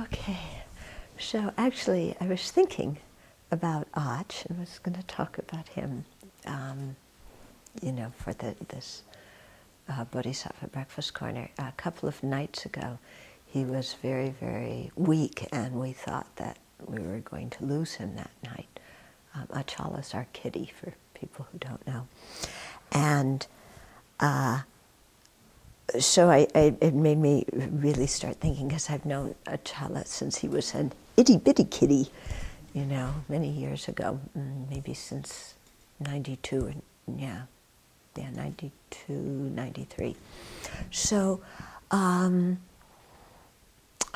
Okay, so actually I was thinking about Ach and was going to talk about him, for this Bodhisattva Breakfast Corner. A couple of nights ago, he was very, very weak, and we thought that we were going to lose him that night. Achala's our kitty, for people who don't know. And so it made me really start thinking, because I've known Achala since he was an itty-bitty kitty, many years ago, maybe since 92, yeah, 92, 93. So I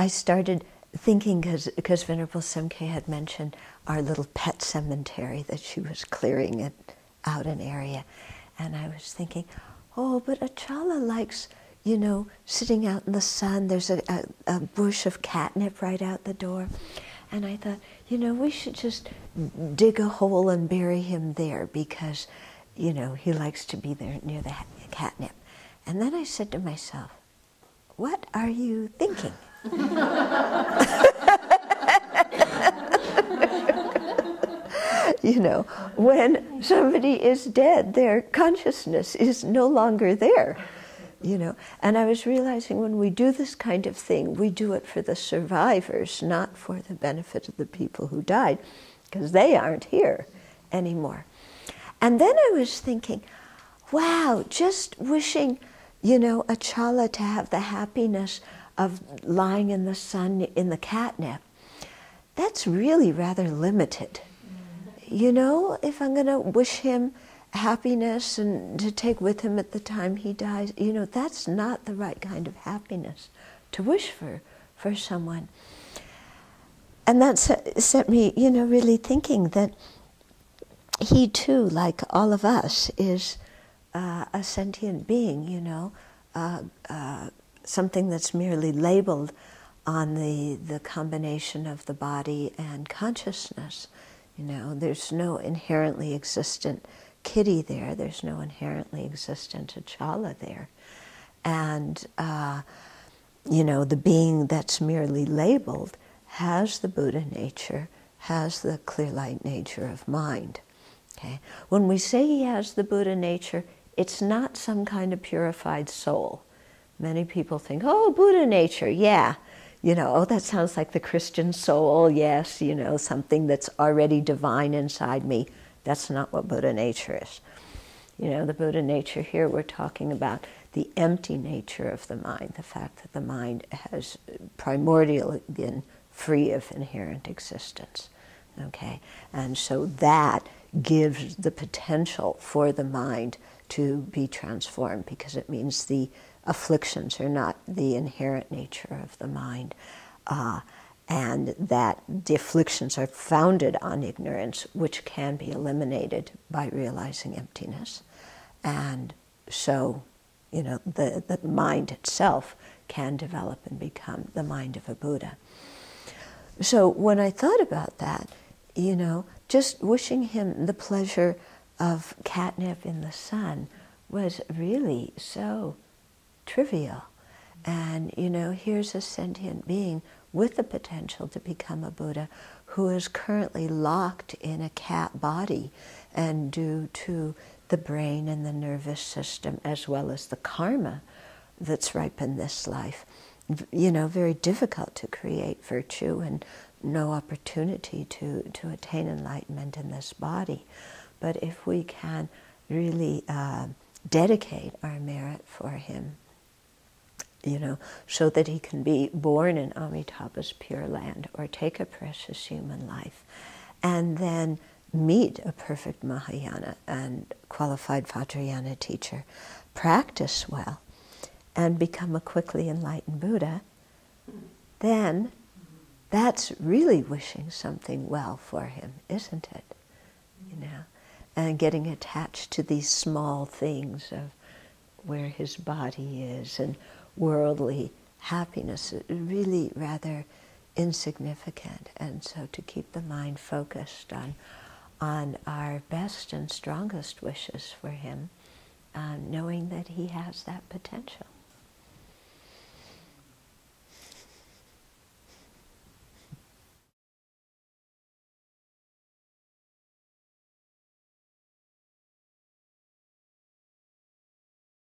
started thinking, because Venerable Semke had mentioned our little pet cemetery that she was clearing out an area, and I was thinking, oh, but Achala likes, sitting out in the sun. There's a bush of catnip right out the door. And I thought, we should just dig a hole and bury him there because, he likes to be there near the catnip. And then I said to myself, what are you thinking? When somebody is dead, their consciousness is no longer there. And I was realizing when we do this kind of thing, we do it for the survivors, not for the benefit of the people who died, because they aren't here anymore. And then I was thinking, wow, just wishing, Achala to have the happiness of lying in the sun in the catnip, that's really rather limited. If I'm going to wish him happiness and to take with him at the time he dies, that's not the right kind of happiness to wish for someone. And that set me, really thinking that he too, like all of us, is a sentient being, something that's merely labeled on the combination of the body and consciousness. There's no inherently existent kitty there. There's no inherently existent Achala there. And, the being that's merely labeled has the Buddha nature, has the clear light nature of mind. Okay? When we say he has the Buddha nature, it's not some kind of purified soul. Many people think, oh, Buddha nature, yeah. Oh, that sounds like the Christian soul, yes, something that's already divine inside me. That's not what Buddha nature is. The Buddha nature here, we're talking about the empty nature of the mind, the fact that the mind has primordially been free of inherent existence. Okay? And so that gives the potential for the mind to be transformed, because it means the afflictions are not the inherent nature of the mind, and that the afflictions are founded on ignorance, which can be eliminated by realizing emptiness. And so, the mind itself can develop and become the mind of a Buddha. So when I thought about that, just wishing him the pleasure of catnip in the sun was really so trivial. And, here's a sentient being with the potential to become a Buddha who is currently locked in a cat body, and due to the brain and the nervous system, as well as the karma that's ripe in this life, very difficult to create virtue and no opportunity to attain enlightenment in this body. But if we can really dedicate our merit for him, so that he can be born in Amitabha's Pure Land, or take a precious human life, and then meet a perfect Mahayana and qualified Vajrayana teacher, practice well, and become a quickly enlightened Buddha, then that's really wishing something well for him, isn't it? And getting attached to these small things of where his body is and worldly happiness is really rather insignificant. And so to keep the mind focused on our best and strongest wishes for him, knowing that he has that potential.